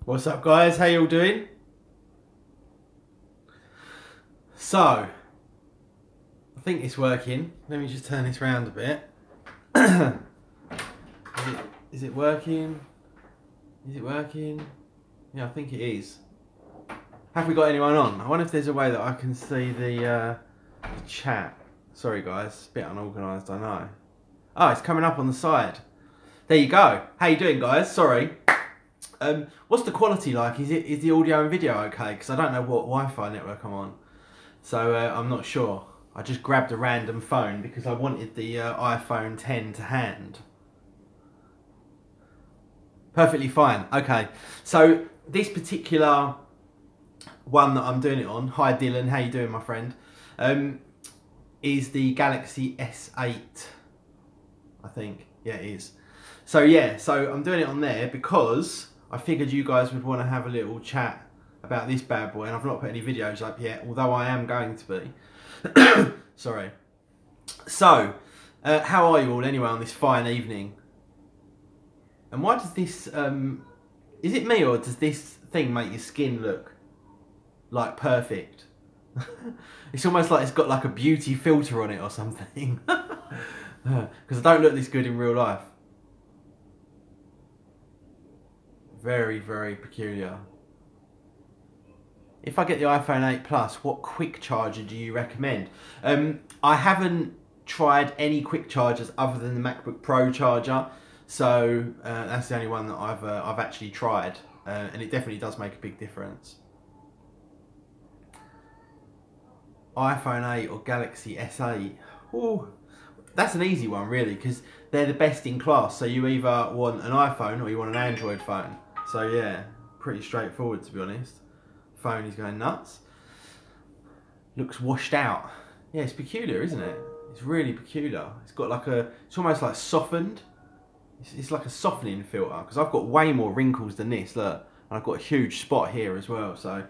What's up, guys? How you all doing? So, I think it's working. Let me just turn this round a bit. Is it working? Is it working? Yeah, I think it is. Have we got anyone on? I wonder if there's a way that I can see the chat. Sorry, guys. A bit unorganised, I know. Oh, it's coming up on the side. There you go. How you doing, guys? Sorry. What's the quality like? Is the audio and video okay? Because I don't know what Wi-Fi network I'm on, so I'm not sure. I just grabbed a random phone because I wanted the iPhone 10 to hand. Perfectly fine. Okay, so this particular one that I'm doing it on. Hi Dylan, how you doing, my friend? Is the Galaxy S8. I think. Yeah, it is. So yeah, so I'm doing it on there because I figured you guys would want to have a little chat about this bad boy, and I've not put any videos up yet, although I am going to be. Sorry. So, how are you all anyway on this fine evening? And why does this, is it me or does this thing make your skin look like perfect? It's almost like it's got like a beauty filter on it or something. Because I don't look this good in real life. Very, very peculiar. If I get the iPhone 8 Plus, what quick charger do you recommend? I haven't tried any quick chargers other than the MacBook Pro charger, so that's the only one that I've actually tried, and it definitely does make a big difference. iPhone 8 or Galaxy S8? Ooh, that's an easy one really, because they're the best in class. So you either want an iPhone or you want an Android phone. So yeah, pretty straightforward to be honest. Phone is going nuts. Looks washed out. Yeah, it's peculiar, isn't it? It's really peculiar. It's got like it's almost like softened. It's like a softening filter, because I've got way more wrinkles than this, look. And I've got a huge spot here as well, so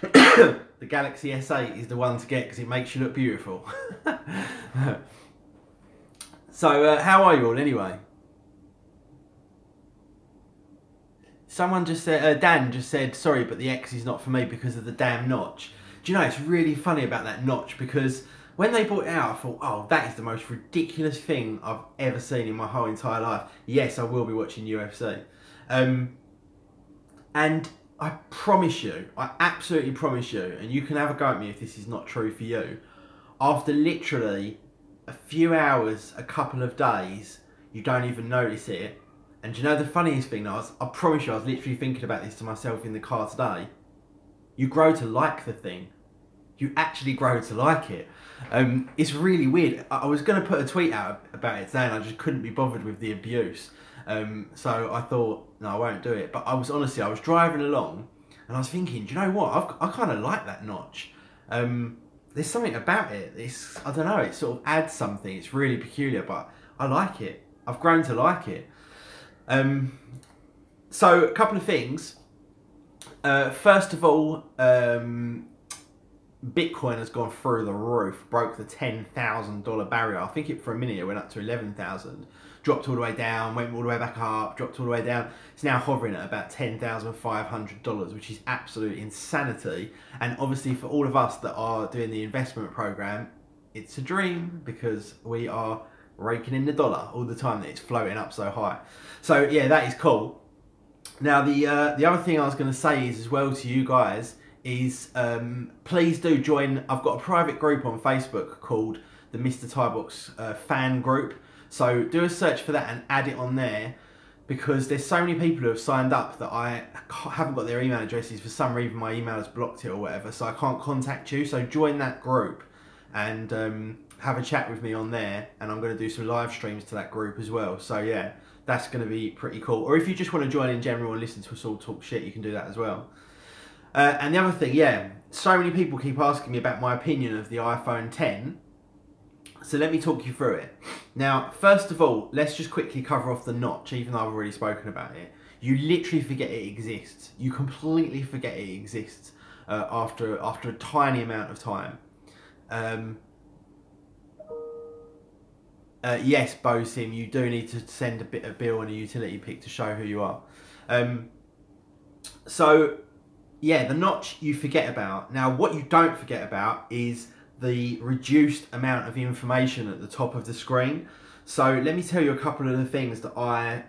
the Galaxy S8 is the one to get because it makes you look beautiful. So, how are you all anyway? Someone just said, Dan just said, sorry, but the X is not for me because of the damn notch. Do you know, it's really funny about that notch, because when they brought it out, I thought, oh, that is the most ridiculous thing I've ever seen in my whole entire life. Yes, I will be watching UFC. And I promise you, I absolutely promise you, and you can have a go at me if this is not true for you, after literally a few hours, a couple of days, you don't even notice it. And do you know the funniest thing was, I promise you, I was literally thinking about this to myself in the car today. You grow to like the thing. You actually grow to like it. It's really weird. I was going to put a tweet out about it today and I just couldn't be bothered with the abuse. So I thought, no, I won't do it. But I was driving along and I was thinking, do you know what? I kind of like that notch. There's something about it. I don't know, it sort of adds something. It's really peculiar, but I like it. I've grown to like it. So a couple of things. First of all, Bitcoin has gone through the roof, broke the $10,000 barrier. I think for a minute it went up to 11,000, dropped all the way down, went all the way back up, dropped all the way down. It's now hovering at about $10,500, which is absolute insanity. And obviously for all of us that are doing the investment program, it's a dream because we are raking in the dollar all the time that it's floating up so high. So yeah, that is cool. Now the other thing I was going to say is as well to you guys is please do join. I've got a private group on Facebook called the Mr. Tybox fan group. So do a search for that and add it on there, because there's so many people who have signed up that I haven't got their email addresses. For some reason my email has blocked it or whatever, so I can't contact you. So join that group and have a chat with me on there, and I'm going to do some live streams to that group as well. So yeah, that's going to be pretty cool. Or if you just want to join in general and listen to us all talk shit, you can do that as well. And the other thing, yeah, so many people keep asking me about my opinion of the iPhone 10. So let me talk you through it. Now, first of all, let's just quickly cover off the notch, even though I've already spoken about it. You literally forget it exists. You completely forget it exists after a tiny amount of time. Yes, BoSim, you do need to send a bill and a utility pic to show who you are. So yeah, the notch you forget about. Now, what you don't forget about is the reduced amount of information at the top of the screen. So let me tell you a couple of the things that I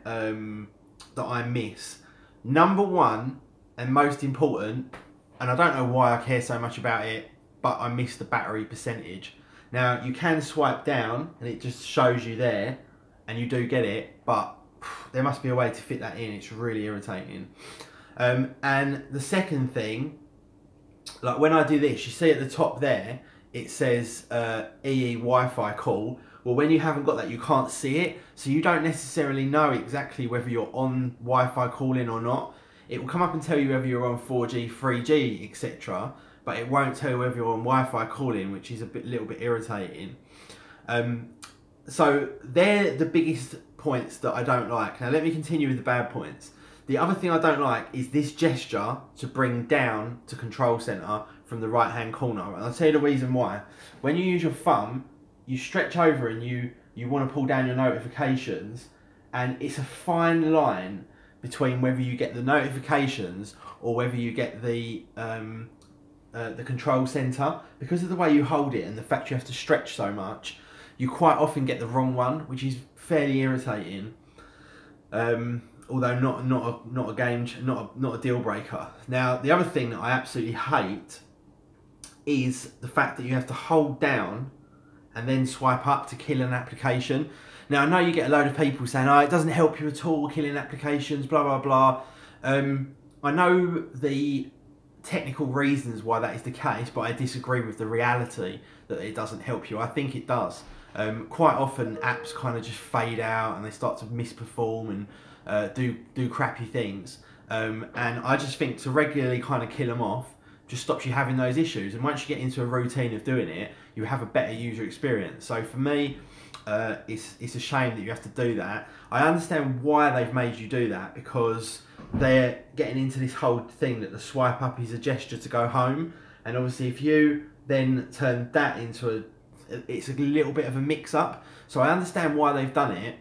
miss. Number one, and most important, and I don't know why I care so much about it, but I miss the battery percentage. Now, you can swipe down and it just shows you there, and you do get it, but there must be a way to fit that in. It's really irritating. And the second thing, like when I do this, you see at the top there, it says EE Wi-Fi call. Well, when you haven't got that, you can't see it. So you don't necessarily know exactly whether you're on Wi-Fi calling or not. It will come up and tell you whether you're on 4G, 3G, etc. But it won't tell you whether you're on Wi-Fi calling, which is little bit irritating. So they're the biggest points that I don't like. Now let me continue with the bad points. The other thing I don't like is this gesture to bring down to control center from the right hand corner. And I'll tell you the reason why. When you use your thumb, you stretch over and you want to pull down your notifications, and it's a fine line between whether you get the notifications or whether you get the control center. Because of the way you hold it and the fact you have to stretch so much, you quite often get the wrong one, which is fairly irritating. Although not a deal breaker. Now, the other thing that I absolutely hate is the fact that you have to hold down and then swipe up to kill an application. Now, I know you get a load of people saying, "Oh, it doesn't help you at all killing applications, blah blah blah." I know the technical reasons why that is the case, but I disagree with the reality that it doesn't help you. I think it does. Quite often, apps kind of just fade out and they start to misperform and do crappy things, and I just think to regularly kind of kill them off just stops you having those issues, and once you get into a routine of doing it, you have a better user experience. So for me, it's a shame that you have to do that. I understand why they've made you do that, because they're getting into this whole thing that the swipe up is a gesture to go home, and obviously if you then turn that into it's a little bit of a mix up. So I understand why they've done it,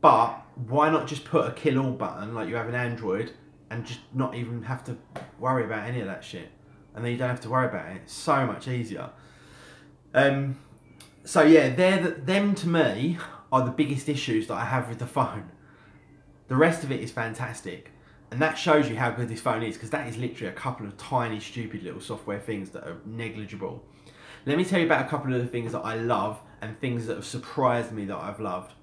but why not just put a kill all button like you have in Android and just not even have to worry about any of that shit, and then you don't have to worry about it. It's so much easier. So yeah, them to me are the biggest issues that I have with the phone. The rest of it is fantastic, and that shows you how good this phone is, because that is literally a couple of tiny stupid little software things that are negligible. Let me tell you about a couple of the things that I love and things that have surprised me that I've loved.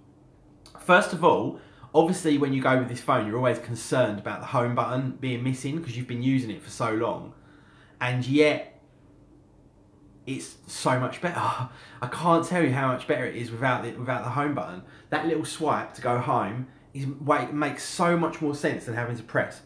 First of all, obviously when you go with this phone, you're always concerned about the home button being missing because you've been using it for so long, and yet it's so much better. I can't tell you how much better it is without the home button. That little swipe to go home it makes so much more sense than having to press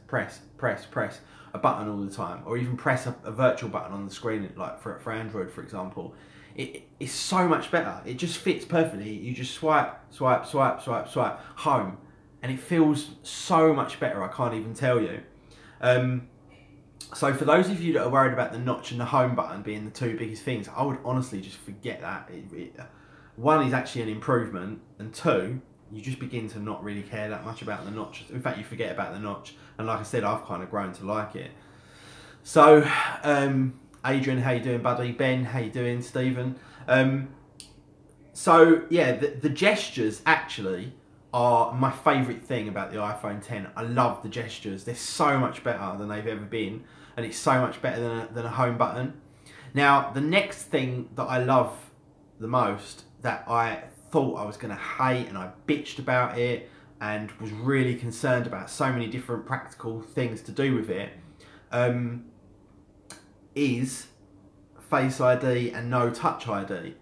a button all the time, or even press a virtual button on the screen, like for Android, for example. It's so much better. It just fits perfectly. You just swipe home, and it feels so much better. I can't even tell you. So for those of you that are worried about the notch and the home button being the two biggest things, I would honestly just forget that. One is actually an improvement, and two, you just begin to not really care that much about the notch. In fact, you forget about the notch, and like I said, I've kind of grown to like it. So, Adrian, how you doing, buddy? Ben, how you doing? Stephen? So yeah, the gestures actually are my favourite thing about the iPhone X. I love the gestures. They're so much better than they've ever been, and it's so much better than a home button. Now, the next thing that I love the most, that I thought I was going to hate, and I bitched about it and was really concerned about so many different practical things to do with it, is Face ID and no Touch ID.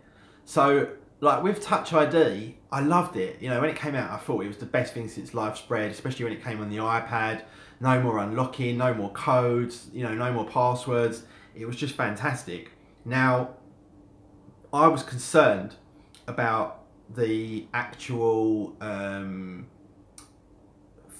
So, like with Touch ID, I loved it. You know, when it came out, I thought it was the best thing since life spread, especially when it came on the iPad. No more unlocking, no more codes, you know, no more passwords. It was just fantastic. Now, I was concerned about the actual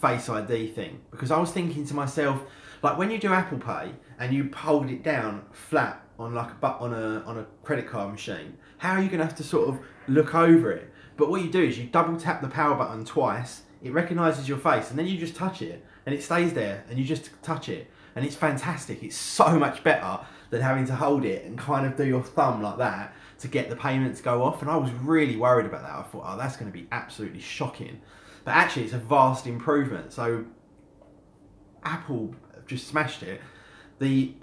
Face ID thing, because I was thinking to myself, like when you do Apple Pay and you hold it down flat on like on a credit card machine, how are you going to have to sort of look over it? But what you do is you double tap the power button twice, it recognises your face, and then you just touch it, and it stays there, and you just touch it, and it's fantastic. It's so much better than having to hold it and kind of do your thumb like that to get the payment to go off. And I was really worried about that. I thought, oh, that's going to be absolutely shocking. But actually, it's a vast improvement. So Apple just smashed it. The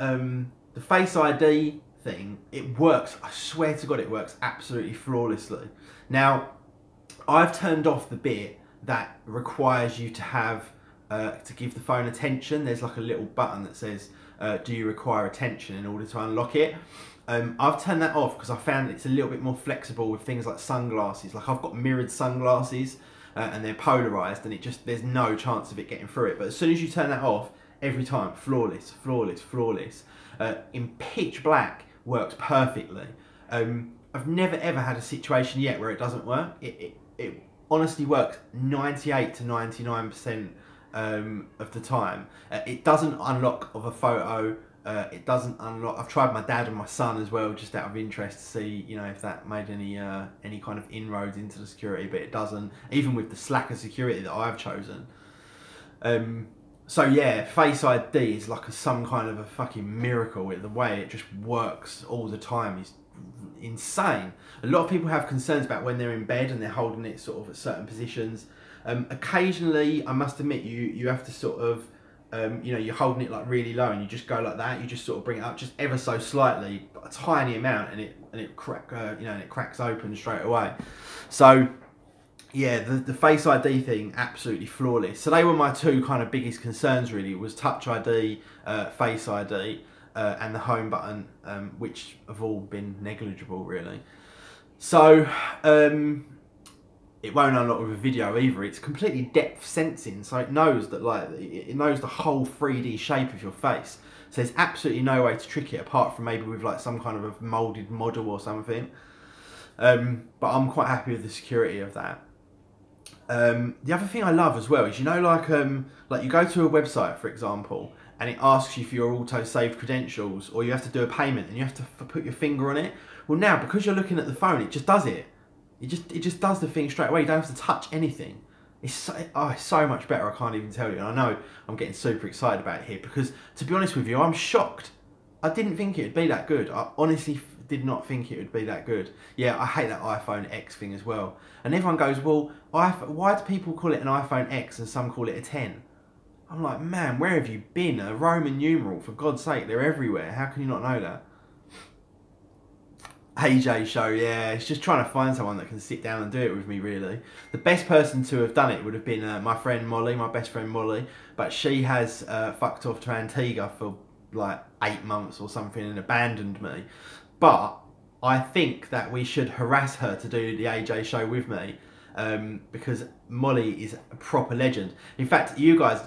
Face ID thing, it works. I swear to God, it works absolutely flawlessly. Now, I've turned off the bit that requires you to have to give the phone attention. There's like a little button that says, do you require attention in order to unlock it? I've turned that off because I found it's a little bit more flexible with things like sunglasses. Like I've got mirrored sunglasses and they're polarized, and there's no chance of it getting through it. But as soon as you turn that off, every time, flawless, flawless, flawless. In pitch black, works perfectly. I've never ever had a situation yet where it doesn't work. It honestly works 98 to 99% of the time. It doesn't unlock of a photo. It doesn't unlock. I've tried my dad and my son as well, just out of interest to see, you know, if that made any kind of inroads into the security, but it doesn't. Even with the slacker security that I've chosen. So yeah, Face ID is like some kind of a fucking miracle. The way it just works all the time is insane. A lot of people have concerns about when they're in bed and they're holding it sort of at certain positions. Occasionally, I must admit, you have to sort of, you know, you're holding it like really low and you just go like that. You just sort of bring it up just ever so slightly, a tiny amount, and it cracks open straight away. So yeah, the Face ID thing, absolutely flawless. So they were my two kind of biggest concerns really, was Touch ID, Face ID, and the home button, which have all been negligible really. So it won't unlock with a video either. It's completely depth sensing, so it knows that, like, it knows the whole 3D shape of your face. So there's absolutely no way to trick it apart from maybe with like some kind of a molded model or something. But I'm quite happy with the security of that. The other thing I love as well is, you know, like you go to a website, for example, and it asks you for your auto-saved credentials, or you have to do a payment and you have to put your finger on it. Well, now, because you're looking at the phone, it just does it. It just does the thing straight away. You don't have to touch anything. It's so much better, I can't even tell you. And I know I'm getting super excited about it here because, to be honest with you, I'm shocked. I didn't think it would be that good. I honestly did not think it would be that good. Yeah, I hate that iPhone X thing as well. And everyone goes, well, why do people call it an iPhone X and some call it a 10? I'm like, man, where have you been? A Roman numeral, for God's sake, they're everywhere. How can you not know that? AJ show, yeah, it's just trying to find someone that can sit down and do it with me, really. The best person to have done it would have been my friend Molly, my best friend Molly, but she has fucked off to Antigua for like 8 months or something and abandoned me. But I think that we should harass her to do the AJ show with me, because Molly is a proper legend. In fact, you guys,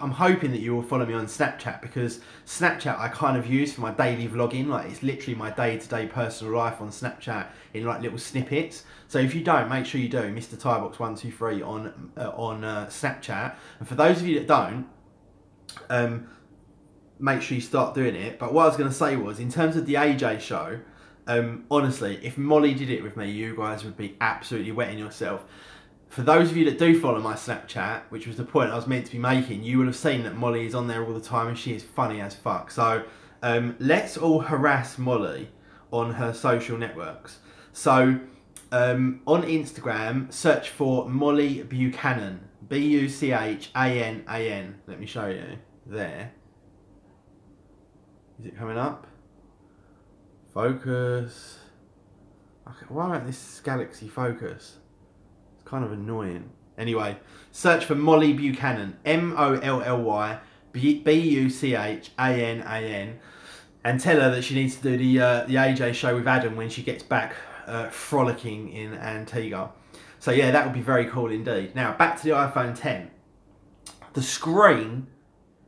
I'm hoping that you will follow me on Snapchat, because Snapchat I kind of use for my daily vlogging. Like, it's literally my day-to-day personal life on Snapchat in like little snippets. So if you don't, make sure you do. Mr. Tybox123 on Snapchat. And for those of you that don't, make sure you start doing it. But what I was going to say was, in terms of the AJ show, honestly, if Molly did it with me, you guys would be absolutely wetting yourself. For those of you that do follow my Snapchat, which was the point I was meant to be making, you will have seen that Molly is on there all the time and she is funny as fuck. So let's all harass Molly on her social networks. So on Instagram, search for Molly Buchanan, Buchanan. Let me show you. There. Is it coming up? Focus. Okay, why won't this Galaxy focus? It's kind of annoying. Anyway, search for Molly Buchanan, Molly Buchanan, and tell her that she needs to do the AJ show with Adam when she gets back frolicking in Antigua. So yeah, that would be very cool indeed. Now, back to the iPhone 10. The screen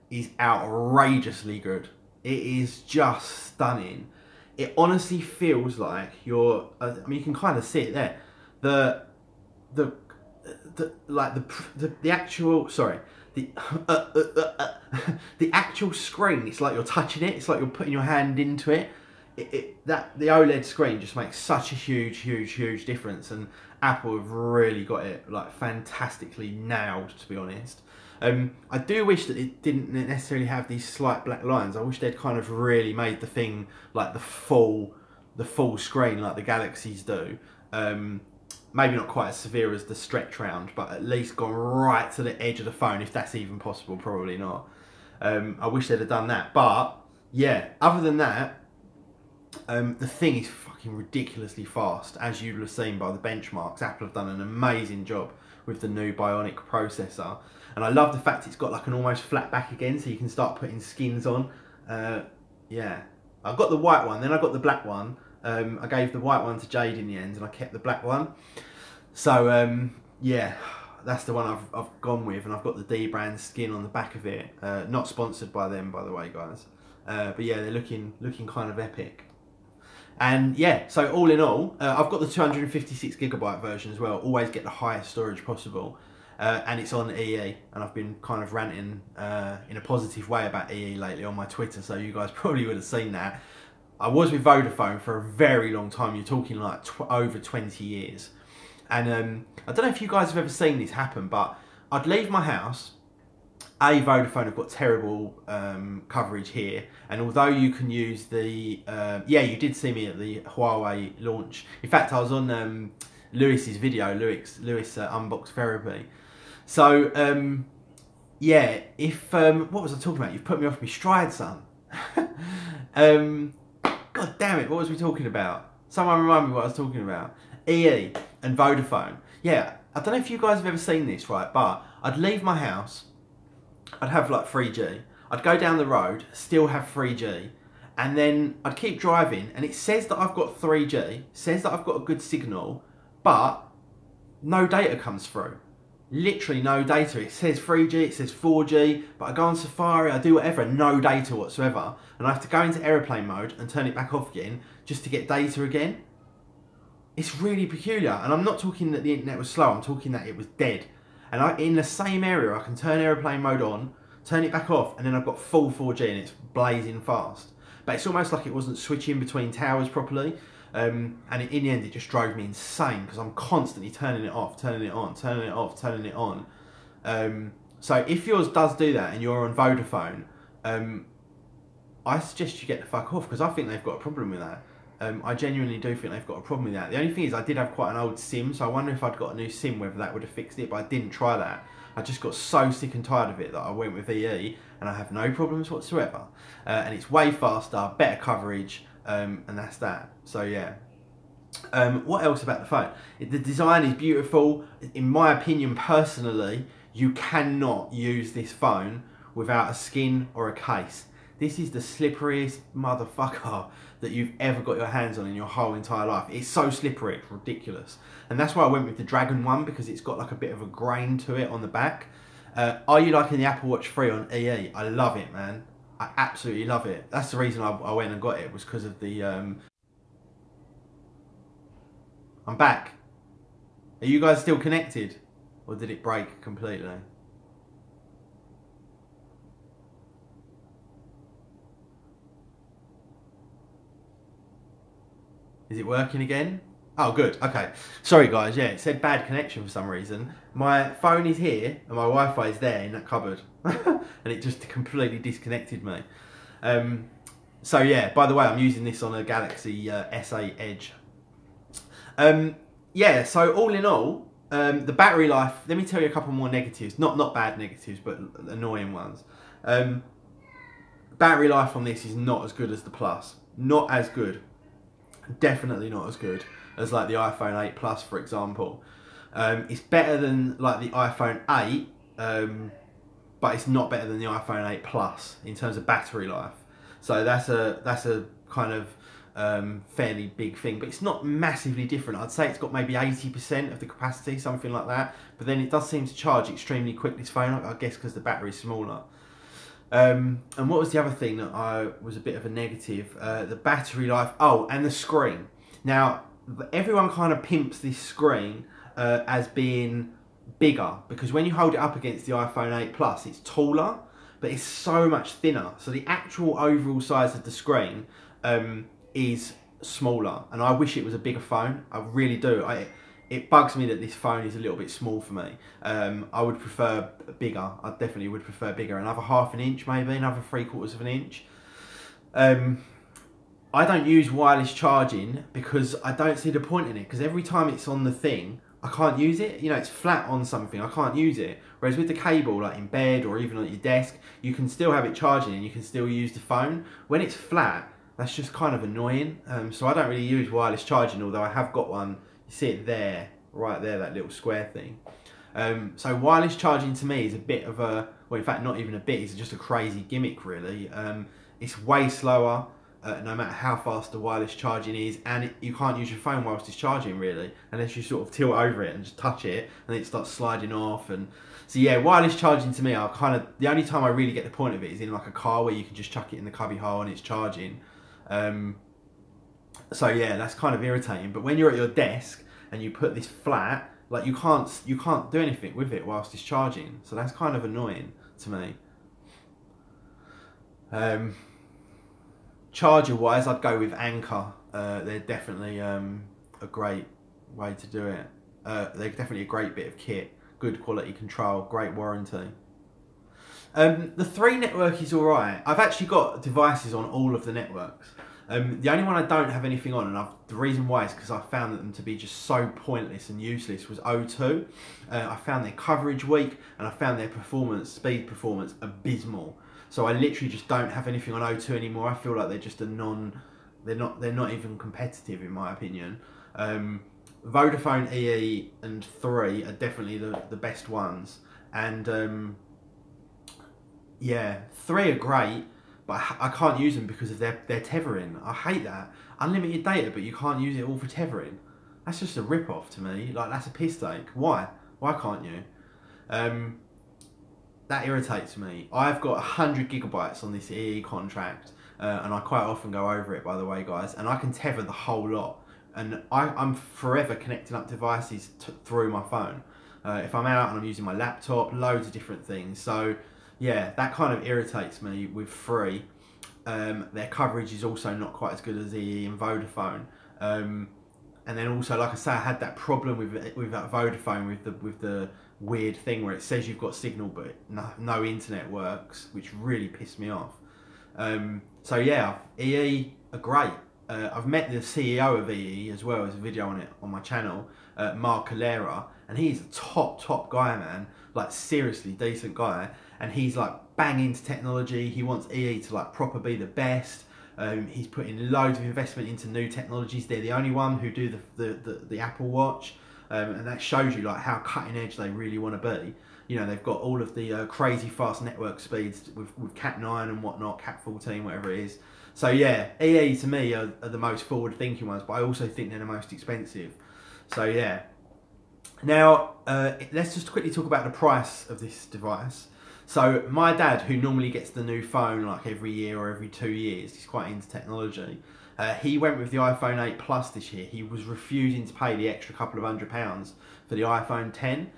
is outrageously good. It is just stunning. It honestly feels like you're, I mean, you can kind of see it there. The actual, sorry, the actual screen, it's like you're touching it. It's like you're putting your hand into it. The OLED screen just makes such a huge difference. And Apple have really got it like fantastically nailed, to be honest. I do wish that it didn't necessarily have these slight black lines. I wish they'd kind of really made the thing like the full screen like the Galaxies do. Maybe not quite as severe as the stretch round, but at least gone right to the edge of the phone, if that's even possible. Probably not. I wish they'd have done that, but yeah, other than that, the thing is fucking ridiculously fast, as you'll have seen by the benchmarks. Apple have done an amazing job with the new Bionic processor, and I love the fact it's got like an almost flat back again, so you can start putting skins on. Yeah, I've got the white one, then I got the black one. I gave the white one to Jade in the end, and I kept the black one. So yeah, that's the one I've gone with, and I've got the D brand skin on the back of it. Not sponsored by them, by the way, guys. But yeah, they're looking kind of epic. And yeah, so all in all, I've got the 256GB version as well. Always get the highest storage possible. And it's on EE, and I've been kind of ranting in a positive way about EE lately on my Twitter, so you guys probably would have seen that. I was with Vodafone for a very long time. You're talking like over 20 years. And I don't know if you guys have ever seen this happen, but I'd leave my house. Vodafone have got terrible coverage here, and although you can use the yeah, you did see me at the Huawei launch. In fact, I was on Lewis's video, Lewis Unbox Therapy. So yeah, if what was I talking about? You've put me off my stride, son. God damn it, what was we talking about? Someone remind me what I was talking about. EE and Vodafone. Yeah, I don't know if you guys have ever seen this, right? But I'd leave my house, I'd have like 3G. I'd go down the road, still have 3G, and then I'd keep driving, and it says that I've got 3G, says that I've got a good signal, but no data comes through. Literally no data. It says 3G, it says 4G, but I go on Safari, I do whatever, no data whatsoever, and I have to go into airplane mode and turn it back off again just to get data again. It's really peculiar, and I'm not talking that the internet was slow, I'm talking that it was dead. And in the same area, I can turn airplane mode on, turn it back off, and then I've got full 4G and it's blazing fast. But it's almost like it wasn't switching between towers properly. And in the end, it just drove me insane because I'm constantly turning it off, turning it on, turning it off, turning it on. So if yours does do that and you're on Vodafone, I suggest you get the fuck off, because I think they've got a problem with that. I genuinely do think they've got a problem with that. The only thing is I did have quite an old SIM, so I wonder if I'd got a new SIM whether that would have fixed it, but I didn't try that. I just got so sick and tired of it that I went with EE, and I have no problems whatsoever. And it's way faster, better coverage, and that's that. So yeah. What else about the phone? The design is beautiful. In my opinion, personally, you cannot use this phone without a skin or a case. This is the slipperiest motherfucker that you've ever got your hands on in your whole entire life. It's so slippery, it's ridiculous. And that's why I went with the Dragon one, because it's got like a bit of a grain to it on the back. Are you liking the Apple Watch 3 on EE? I love it, man. I absolutely love it. That's the reason I went and got it, was because of the... I'm back. Are you guys still connected? Or did it break completely? Is it working again? Oh, good. Okay. Sorry, guys. Yeah, it said bad connection for some reason. My phone is here and my Wi-Fi is there in that cupboard. And it just completely disconnected me. So, yeah, by the way, I'm using this on a Galaxy S8 Edge. Yeah, so all in all, the battery life, let me tell you a couple more negatives. Not bad negatives, but annoying ones. Battery life on this is not as good as the Plus. Not as good. Definitely not as good as like the iPhone 8 Plus, for example. It's better than like the iPhone 8, but it's not better than the iPhone 8 Plus in terms of battery life. So that's a kind of fairly big thing, but it's not massively different. I'd say it's got maybe 80% of the capacity, something like that. But then it does seem to charge extremely quick, this phone, I guess because the battery's smaller. And what was the other thing that was a bit of a negative? The battery life. Oh, and the screen. Now, everyone kind of pimps this screen as being bigger, because when you hold it up against the iPhone 8 Plus, it's taller, but it's so much thinner. So the actual overall size of the screen is smaller, and I wish it was a bigger phone. I really do. it bugs me that this phone is a little bit small for me. I would prefer bigger. I definitely would prefer bigger. Another ½ an inch, maybe another 3/4 of an inch. I don't use wireless charging because I don't see the point in it. Because every time it's on the thing, I can't use it. You know, it's flat on something, I can't use it. Whereas with the cable, like in bed or even on your desk, you can still have it charging and you can still use the phone. When it's flat, that's just kind of annoying. So I don't really use wireless charging, although I have got one. You see it there, right there, that little square thing. So wireless charging to me is a bit of a, well, in fact, not even a bit, it's just a crazy gimmick, really. It's way slower. No matter how fast the wireless charging is, and you can't use your phone whilst it's charging, really, unless you sort of tilt over it and just touch it and it starts sliding off. And so yeah, wireless charging to me, are kind of the only time I really get the point of it is in like a car where you can just chuck it in the cubby hole and it's charging. So yeah, that's kind of irritating. But when you're at your desk and you put this flat, like you can't do anything with it whilst it's charging, so that's kind of annoying to me. Charger wise, I'd go with Anker. They're definitely a great way to do it. They're definitely a great bit of kit, good quality control, great warranty. The 3 network is alright. I've actually got devices on all of the networks. The only one I don't have anything on, and the reason why is because I found them to be just so pointless and useless, was O2. I found their coverage weak, and I found their speed performance abysmal. So I literally just don't have anything on O2 anymore. I feel like they're just they're not even competitive in my opinion. Vodafone EE and 3 are definitely the best ones, and yeah, 3 are great, but I can't use them because of their tethering. I hate that. Unlimited data, but you can't use it all for tethering. That's just a rip-off to me. Like, that's a piss take. Why can't you? That irritates me. I've got 100 gigabytes on this EE contract, and I quite often go over it, by the way, guys, and I can tether the whole lot. And I'm forever connecting up devices through my phone. If I'm out and I'm using my laptop, loads of different things. So yeah, that kind of irritates me with 3. Their coverage is also not quite as good as EE and Vodafone. And then also, like I say, I had that problem with that Vodafone with the weird thing where it says you've got signal but no internet works, which really pissed me off. So yeah, EE are great. I've met the CEO of EE as well. There's a video on it on my channel, Mark Calera, and he's a top guy, man. Like, seriously decent guy, and he's like bang into technology. He wants EE to like proper be the best. He's putting loads of investment into new technologies. They're the only one who do the Apple Watch, and that shows you like how cutting edge they really want to be. You know, they've got all of the crazy fast network speeds with Cat 9 and whatnot, Cat 14, whatever it is. So yeah, EE to me are the most forward thinking ones, but I also think they're the most expensive. So yeah. Now, let's just quickly talk about the price of this device. So my dad, who normally gets the new phone like every year or every 2 years, he's quite into technology, he went with the iPhone 8 Plus this year. He was refusing to pay the extra couple of £100 for the iPhone 10.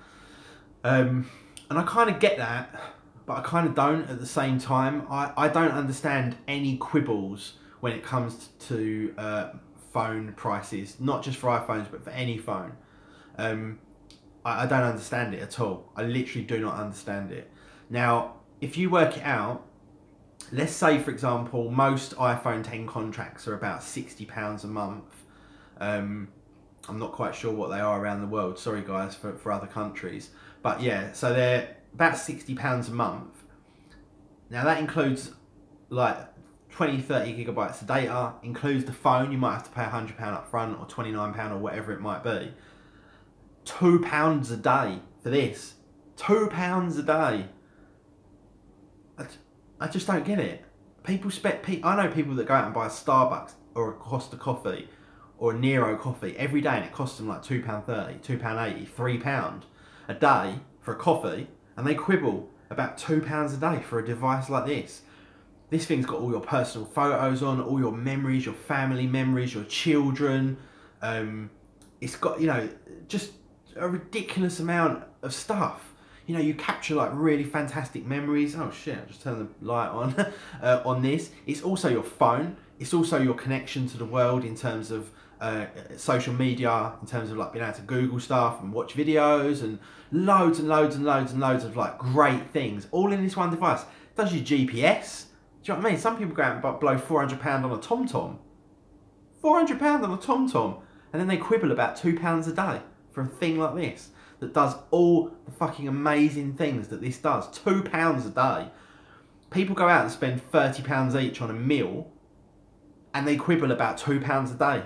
And I kind of get that, but I kind of don't at the same time. I don't understand any quibbles when it comes to phone prices, not just for iPhones, but for any phone. I don't understand it at all. I literally do not understand it. Now, if you work it out, let's say, for example, most iPhone 10 contracts are about £60 a month. I'm not quite sure what they are around the world. Sorry, guys, for other countries. But yeah, so they're about £60 a month. Now, that includes like 20, 30 gigabytes of data, includes the phone. You might have to pay £100 up front or £29 or whatever it might be. £2 a day for this. £2 a day. I just don't get it. I know people that go out and buy a Starbucks or a Costa coffee or a Nero coffee every day, and it costs them like £2.30, £2.80, £3 a day for a coffee, and they quibble about £2 a day for a device like this. This thing's got all your personal photos on, all your memories, your family memories, your children. It's got, you know, just a ridiculous amount of stuff. You know, you capture like really fantastic memories. Oh shit, I just turned the light on on this. It's also your phone. It's also your connection to the world in terms of social media in terms of like being able to Google stuff and watch videos and loads and loads and loads and loads of like great things all in this one device. It does your GPS. Do you know what I mean? Some people go out and blow £400 on a TomTom. £400 on a TomTom, and then they quibble about £2 a day for a thing like this that does all the fucking amazing things that this does. £2 a day. People go out and spend £30 each on a meal, and they quibble about £2 a day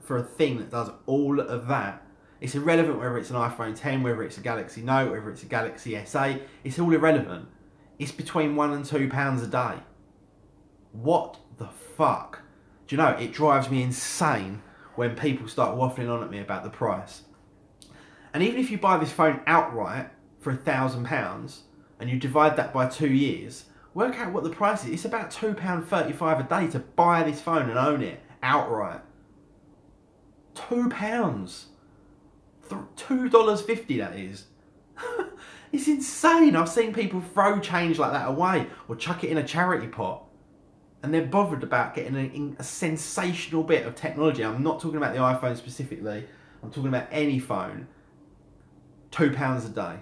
for a thing that does all of that. It's irrelevant whether it's an iPhone 10, whether it's a Galaxy Note, whether it's a Galaxy S8. It's all irrelevant. It's between £1 and £2 a day. What the fuck? Do you know, it drives me insane when people start waffling on at me about the price. And even if you buy this phone outright for £1,000 and you divide that by 2 years, work out what the price is. It's about £2.35 a day to buy this phone and own it outright. £2. $2.50 that is. It's insane. I've seen people throw change like that away or chuck it in a charity pot. And they're bothered about getting a sensational bit of technology. I'm not talking about the iPhone specifically. I'm talking about any phone. £2 a day.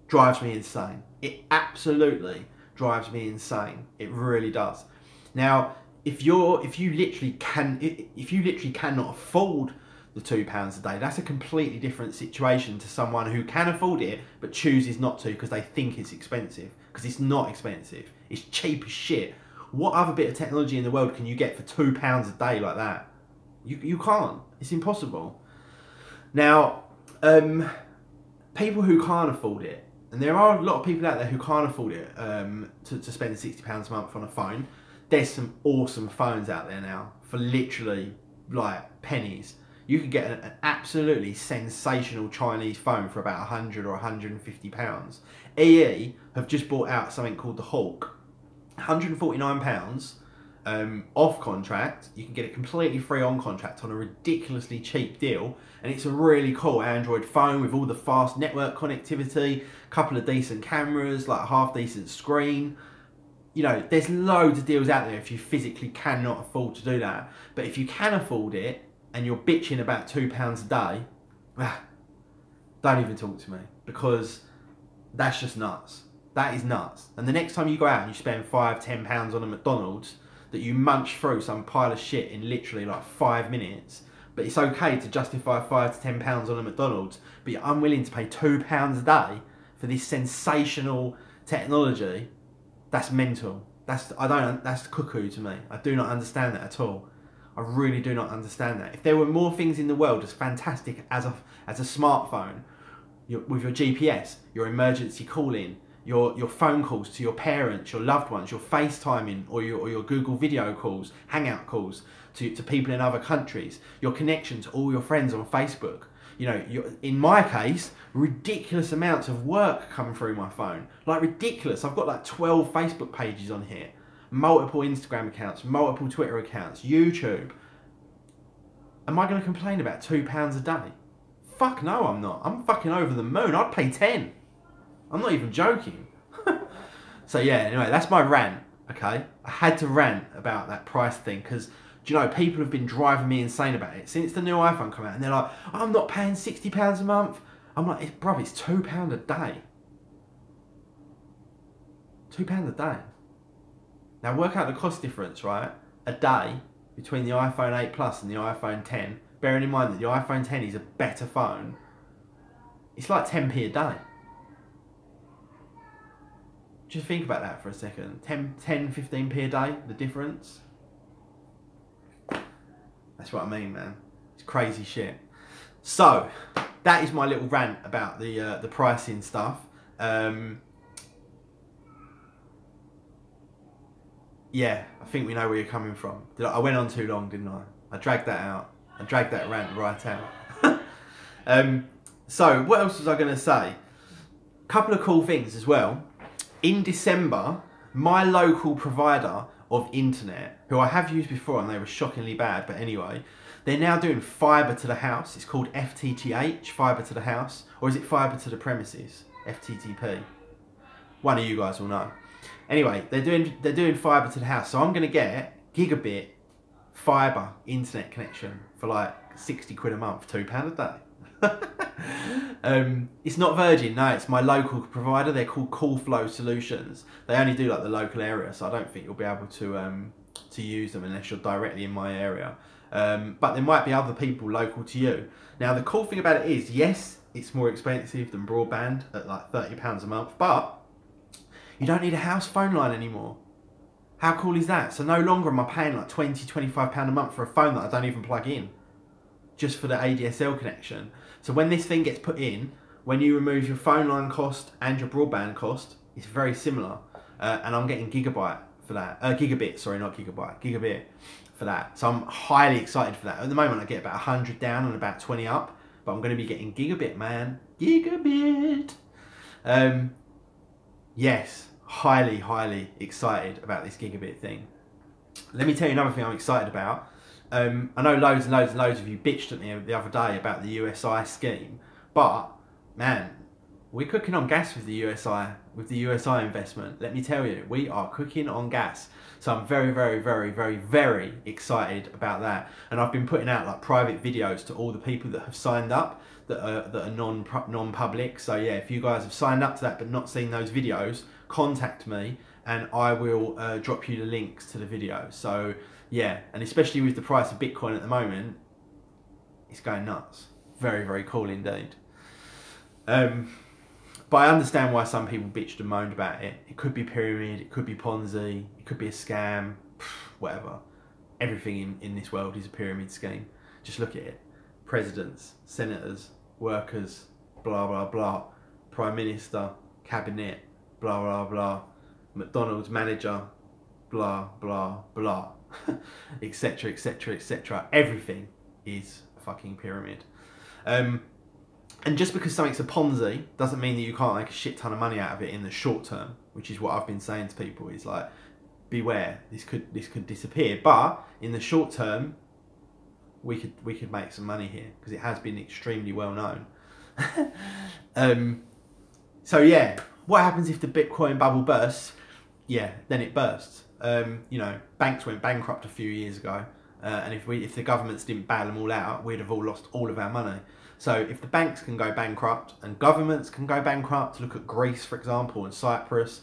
Drives me insane. It absolutely drives me insane. It really does. Now, if you literally cannot afford the £2 a day, that's a completely different situation to someone who can afford it but chooses not to because they think it's expensive. Because it's not expensive. It's cheap as shit. What other bit of technology in the world can you get for £2 a day like that? You can't. It's impossible. Now, people who can't afford it, and there are a lot of people out there who can't afford it to spend £60 a month on a phone. There's some awesome phones out there now for literally like pennies. You can get an absolutely sensational Chinese phone for about £100 or £150. EE have just brought out something called the Hawk. £149 off contract. You can get it completely free on contract on a ridiculously cheap deal. And it's a really cool Android phone with all the fast network connectivity, a couple of decent cameras, like a half decent screen. You know, there's loads of deals out there if you physically cannot afford to do that. But if you can afford it, and you're bitching about £2 a day, don't even talk to me, because that's just nuts. That is nuts. And the next time you go out and you spend £5, £10 on a McDonald's that you munch through some pile of shit in literally like 5 minutes, but it's okay to justify £5 to £10 on a McDonald's, but you're unwilling to pay £2 a day for this sensational technology, that's mental. That's cuckoo to me. I do not understand that at all. I really do not understand that. If there were more things in the world as fantastic as a smartphone, with your GPS, your emergency calling, your phone calls to your parents, your loved ones, your FaceTiming or your Google video calls, Hangout calls to people in other countries, your connection to all your friends on Facebook. You know, in my case, ridiculous amounts of work come through my phone. Like ridiculous. I've got like 12 Facebook pages on here. Multiple Instagram accounts, multiple Twitter accounts, YouTube. Am I going to complain about £2 a day? Fuck no, I'm not. I'm fucking over the moon. I'd pay 10. I'm not even joking. So yeah, anyway, that's my rant, okay? I had to rant about that price thing because, do you know, people have been driving me insane about it since the new iPhone came out, and they're like, I'm not paying £60 a month. I'm like, bruv, it's £2 a day. £2 a day. Now work out the cost difference, right? A day between the iPhone 8 Plus and the iPhone 10. Bearing in mind that the iPhone 10 is a better phone. It's like 10p a day. Just think about that for a second. 10, 15p a day, the difference. That's what I mean, man. It's crazy shit. So, that is my little rant about the pricing stuff. Yeah, I think we know where you're coming from. I went on too long, didn't I? I dragged that out. I dragged that rant right out. So, what else was I going to say? A couple of cool things as well. In December, my local provider of internet, who I have used before and they were shockingly bad, but anyway, they're now doing fibre to the house. It's called FTTH, fibre to the house. Or is it fibre to the premises? FTTP. One of you guys will know. Anyway, they're doing fibre to the house, so I'm going to get gigabit fibre internet connection for like 60 quid a month, £2 a day. It's not Virgin, no, it's my local provider. They're called Call Flow Solutions. They only do like the local area, so I don't think you'll be able to use them unless you're directly in my area. But there might be other people local to you. Now the cool thing about it is, yes, it's more expensive than broadband at like £30 a month, but you don't need a house phone line anymore. How cool is that? So no longer am I paying like £20, £25 a month for a phone that I don't even plug in, just for the ADSL connection. So when this thing gets put in, when you remove your phone line cost and your broadband cost, it's very similar. And I'm getting gigabit for that. Gigabit, sorry, not gigabyte, gigabit for that. So I'm highly excited for that. At the moment, I get about 100 down and about 20 up, but I'm going to be getting gigabit, man. Gigabit. Yes, highly excited about this gigabit thing. Let me tell you another thing I'm excited about. I know loads of you bitched at me the other day about the USI scheme, but man, we're cooking on gas with the USI investment. Let me tell you, we are cooking on gas. So I'm very excited about that. And I've been putting out like private videos to all the people that have signed up that are non-public. So yeah, if you guys have signed up to that but not seen those videos, contact me and I will drop you the links to the video. So yeah, and especially with the price of Bitcoin at the moment, it's going nuts. Very cool indeed. But I understand why some people bitched and moaned about it. It could be pyramid, it could be Ponzi, it could be a scam, whatever. Everything in this world is a pyramid scheme. Just look at it. Presidents, senators, workers, blah blah blah. Prime Minister, cabinet, blah blah blah. McDonald's manager, blah blah blah. Etc, etc, etc. Everything is a fucking pyramid. And just because something's a Ponzi doesn't mean that you can't make a shit ton of money out of it in the short term, which is what I've been saying to people. Is like, beware, this could disappear, but in the short term, we could make some money here because it has been extremely well known. So yeah, what happens if the Bitcoin bubble bursts? Yeah, then it bursts. You know, banks went bankrupt a few years ago, and if the governments didn't bail them all out, we'd have all lost all of our money. So if the banks can go bankrupt and governments can go bankrupt, look at Greece, for example, and Cyprus,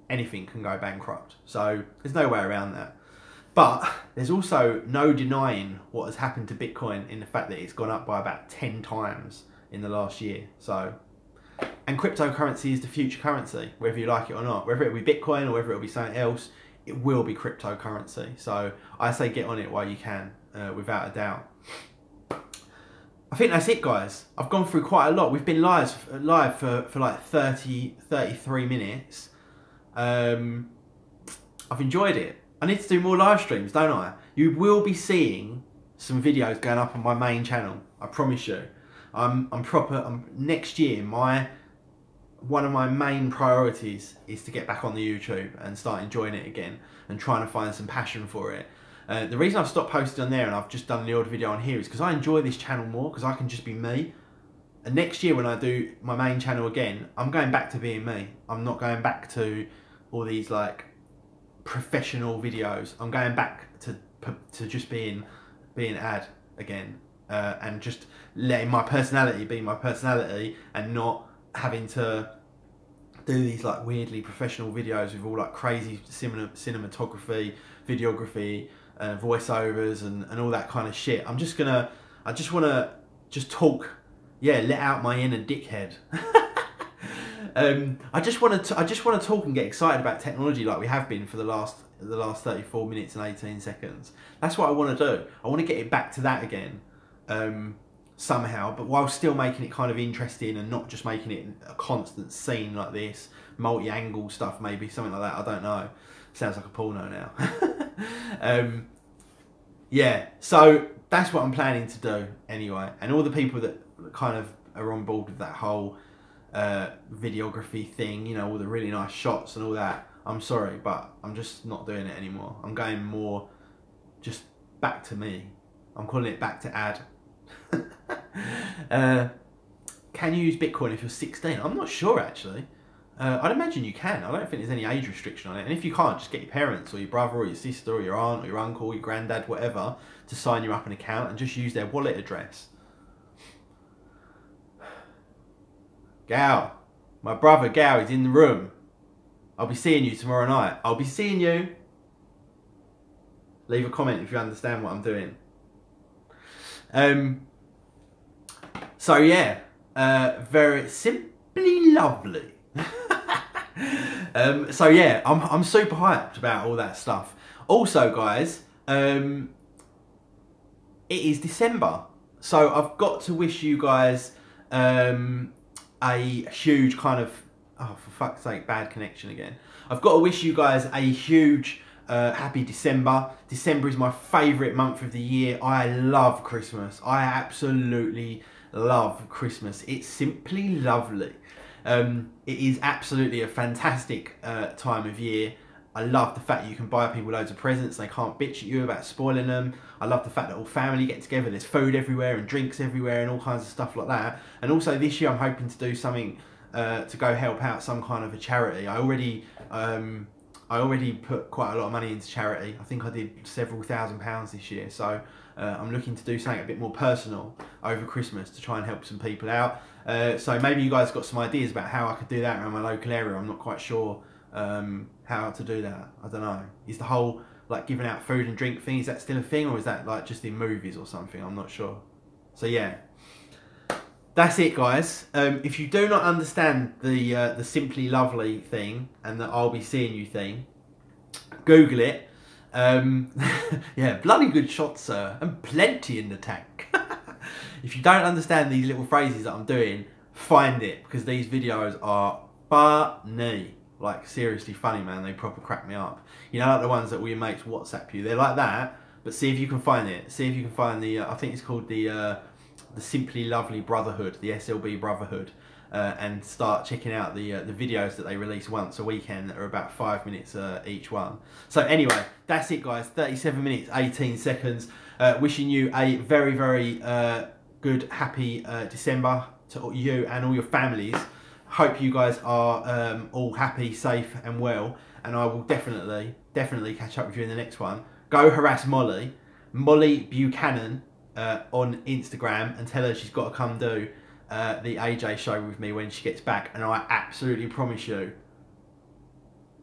anything can go bankrupt. So there's no way around that. But there's also no denying what has happened to Bitcoin in the fact that it's gone up by about 10 times in the last year. So, and cryptocurrency is the future currency, whether you like it or not. Whether it will be Bitcoin or whether it will be something else, it will be cryptocurrency. So I say get on it while you can, without a doubt. I think that's it, guys. I've gone through quite a lot. We've been live for like 33 minutes. I've enjoyed it. I need to do more live streams, don't I? You will be seeing some videos going up on my main channel. I promise you. Next year, one of my main priorities is to get back on the YouTube and start enjoying it again and trying to find some passion for it. The reason I've stopped posting on there and I've just done the odd video on here is because I enjoy this channel more, because I can just be me. And next year when I do my main channel again, I'm going back to being me. I'm not going back to all these like professional videos. I'm going back to just being Ad again, and just letting my personality be my personality and not having to do these like weirdly professional videos with all like crazy cinematography, videography, voiceovers and all that kind of shit. I just want to talk, yeah, let out my inner dickhead. I just want to talk and get excited about technology like we have been for the last 34 minutes and 18 seconds. That's what I want to do. I want to get it back to that again, somehow, but while still making it kind of interesting and not just making it a constant scene like this, multi-angle stuff, maybe something like that. I don't know. Sounds like a porno now. Yeah, so that's what I'm planning to do anyway. And all the people that kind of are on board with that whole videography thing, you know, all the really nice shots and all that, I'm sorry, but I'm just not doing it anymore. I'm going more just back to me. I'm calling it back to Ad. Can you use Bitcoin if you're 16? I'm not sure actually. I'd imagine you can. I don't think there's any age restriction on it. And if you can't, just get your parents or your brother or your sister or your aunt or your uncle or your granddad, whatever, to sign you up an account and just use their wallet address. Gal, my brother Gal is in the room. I'll be seeing you tomorrow night. I'll be seeing you. Leave a comment if you understand what I'm doing. So yeah, very simply lovely. So yeah, I'm super hyped about all that stuff. Also, guys, it is December, so I've got to wish you guys a huge kind of, oh for fuck's sake, bad connection again. I've got to wish you guys a huge happy December. December is my favourite month of the year. I love Christmas. I absolutely love Christmas. It's simply lovely. It is absolutely a fantastic time of year. I love the fact that you can buy people loads of presents. They can't bitch at you about spoiling them. I love the fact that all family get together. There's food everywhere and drinks everywhere and all kinds of stuff like that. And also this year I'm hoping to do something to go help out some kind of a charity. I already put quite a lot of money into charity. I think I did several £1,000s this year. So I'm looking to do something a bit more personal over Christmas to try and help some people out. So maybe you guys got some ideas about how I could do that around my local area. I'm not quite sure how to do that. I don't know. Is the whole like giving out food and drink thing, is that still a thing, or is that like just in movies or something? I'm not sure. So yeah, that's it, guys. If you do not understand the Simply Lovely thing and the I'll be seeing you thing, Google it. Yeah, bloody good shot, sir, and plenty in the tank. If you don't understand these little phrases that I'm doing, find it, because these videos are funny. Like, seriously funny, man. They proper crack me up. You know, like the ones that all your mates WhatsApp you. They're like that, but see if you can find it. See if you can find the, I think it's called the Simply Lovely Brotherhood, the SLB Brotherhood. And start checking out the videos that they release once a weekend that are about 5 minutes each one. So anyway, that's it, guys. 37 minutes, 18 seconds. Wishing you a very, very good, happy December to you and all your families. Hope you guys are all happy, safe and well. And I will definitely catch up with you in the next one. Go harass Molly Buchanan on Instagram and tell her she's got to come do the AJ show with me when she gets back, and I absolutely promise you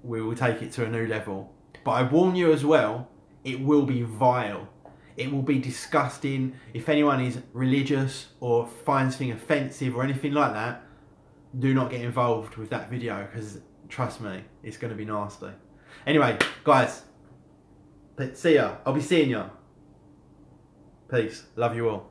we will take it to a new level. But I warn you as well, it will be vile. It will be disgusting. If anyone is religious or finds things offensive or anything like that, do not get involved with that video, because trust me, it's going to be nasty. Anyway, guys, see ya. I'll be seeing ya. Peace. Love you all.